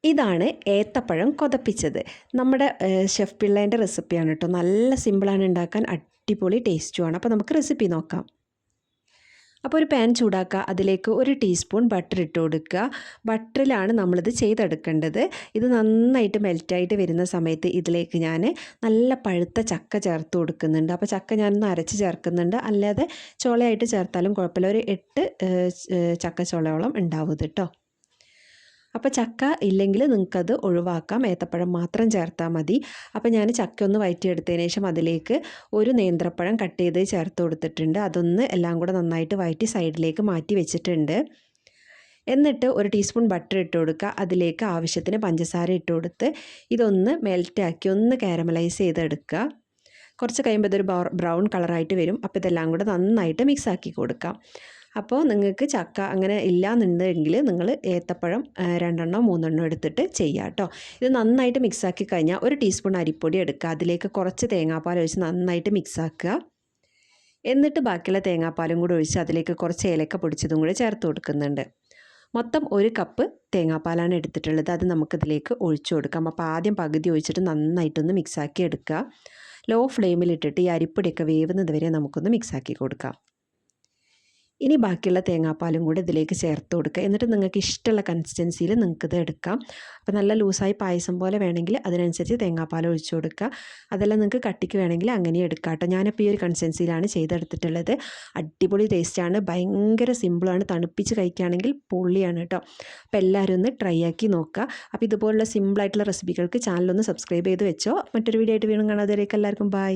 ഇതാണ് ഏത്തപ്പഴം കൊതപ്പിച്ചത്. നമ്മുടെ ഷെഫ് പിള്ളേൻ്റെ റെസിപ്പിയാണ് കേട്ടോ. നല്ല സിമ്പിളാണ് ഉണ്ടാക്കാൻ, അടിപൊളി ടേസ്റ്റുമാണ്. അപ്പോൾ നമുക്ക് റെസിപ്പി നോക്കാം. അപ്പോൾ ഒരു പാൻ ചൂടാക്കുക, അതിലേക്ക് 1 ടീസ്പൂൺ ബട്ടർ ഇട്ട് കൊടുക്കുക. ബട്ടറിലാണ് നമ്മളിത് ചെയ്തെടുക്കേണ്ടത്. ഇത് നന്നായിട്ട് മെൽറ്റായിട്ട് വരുന്ന സമയത്ത് ഇതിലേക്ക് ഞാൻ നല്ല പഴുത്ത ചക്ക ചേർത്ത് കൊടുക്കുന്നുണ്ട്. അപ്പോൾ ചക്ക ഞാനൊന്ന് അരച്ച് ചേർക്കുന്നുണ്ട്, അല്ലാതെ ചോളയായിട്ട് ചേർത്താലും കുഴപ്പമില്ല. ഒരു 8 ചക്ക ചോളയോളം ഉണ്ടാവും ഇത് കേട്ടോ. അപ്പോൾ ചക്ക ഇല്ലെങ്കിൽ നിങ്ങൾക്കത് ഒഴിവാക്കാം, ഏത്തപ്പഴം മാത്രം ചേർത്താൽ മതി. അപ്പോൾ ഞാൻ ചക്ക ഒന്ന് വഴറ്റിയെടുത്തതിന് ശേഷം അതിലേക്ക് ഒരു നേന്ത്രപ്പഴം കട്ട് ചെയ്ത് ചേർത്ത് കൊടുത്തിട്ടുണ്ട്. അതൊന്ന് എല്ലാം കൂടെ നന്നായിട്ട് വഴറ്റി സൈഡിലേക്ക് മാറ്റി വെച്ചിട്ടുണ്ട്. എന്നിട്ട് 1 ടീസ്പൂൺ ബട്ടർ ഇട്ട് കൊടുക്കുക. അതിലേക്ക് ആവശ്യത്തിന് പഞ്ചസാര ഇട്ട് കൊടുത്ത് ഇതൊന്ന് മെൽറ്റാക്കി ഒന്ന് കാരമലൈസ് ചെയ്തെടുക്കുക. കുറച്ച് കഴിയുമ്പോൾ ഇതൊരു ബ്രൗൺ കളറായിട്ട് വരും. അപ്പോൾ ഇതെല്ലാം കൂടെ നന്നായിട്ട് മിക്സാക്കി കൊടുക്കാം. അപ്പോൾ നിങ്ങൾക്ക് ചക്ക അങ്ങനെ ഇല്ലയെന്നുണ്ടെങ്കിൽ നിങ്ങൾ ഏത്തപ്പഴം 2 3 എടുത്തിട്ട് ചെയ്യുക കേട്ടോ. ഇത് നന്നായിട്ട് മിക്സാക്കി കഴിഞ്ഞാൽ 1 ടീസ്പൂൺ അരിപ്പൊടി എടുക്കുക. അതിലേക്ക് കുറച്ച് തേങ്ങാപ്പാൽ ഒഴിച്ച് നന്നായിട്ട് മിക്സാക്കുക. എന്നിട്ട് ബാക്കിയുള്ള തേങ്ങാപ്പാലും കൂടി ഒഴിച്ച് അതിലേക്ക് കുറച്ച് ഏലക്ക പൊടിച്ചതും കൂടി ചേർത്ത് കൊടുക്കുന്നുണ്ട്. മൊത്തം 1 കപ്പ് തേങ്ങാപ്പാലാണ് എടുത്തിട്ടുള്ളത്. അത് നമുക്കിതിലേക്ക് ഒഴിച്ചു കൊടുക്കാം. അപ്പോൾ ആദ്യം പകുതി ഒഴിച്ചിട്ട് നന്നായിട്ടൊന്ന് മിക്സാക്കി എടുക്കുക. ലോ ഫ്ലെയിമിലിട്ടിട്ട് ഈ അരിപ്പൊടിയൊക്കെ വേവുന്നത് വരെ നമുക്കൊന്ന് മിക്സാക്കി കൊടുക്കാം. ഇനി ബാക്കിയുള്ള തേങ്ങാപ്പാലും കൂടി ഇതിലേക്ക് ചേർത്ത് കൊടുക്കുക. എന്നിട്ട് നിങ്ങൾക്ക് ഇഷ്ടമുള്ള കൺസിസ്റ്റൻസിയിൽ നിങ്ങൾക്കിത് എടുക്കാം. അപ്പോൾ നല്ല ലൂസായി പായസം പോലെ വേണമെങ്കിൽ അതിനനുസരിച്ച് തേങ്ങാപ്പാൽ ഒഴിച്ചു കൊടുക്കുക. അതെല്ലാം നിങ്ങൾക്ക് കട്ടിക്ക് വേണമെങ്കിൽ അങ്ങനെ എടുക്കാം കേട്ടോ. ഞാനിപ്പോൾ ഈ ഒരു കൺസിസ്റ്റൻസിയിലാണ് ചെയ്തെടുത്തിട്ടുള്ളത്. അടിപൊളി ടേസ്റ്റാണ്, ഭയങ്കര സിമ്പിളാണ്, തണുപ്പിച്ച് കഴിക്കുകയാണെങ്കിൽ പൊള്ളിയാണ് കേട്ടോ. അപ്പോൾ എല്ലാവരും ഒന്ന് ട്രൈ ആക്കി നോക്കുക. അപ്പോൾ ഇതുപോലുള്ള സിമ്പിളായിട്ടുള്ള റെസിപ്പികൾക്ക് ചാനലൊന്ന് സബ്സ്ക്രൈബ് ചെയ്ത് വെച്ചോ. മറ്റൊരു വീഡിയോ ആയിട്ട് വീണ്ടും കാണാം. അതുവരേക്കും എല്ലാവർക്കും ബൈ.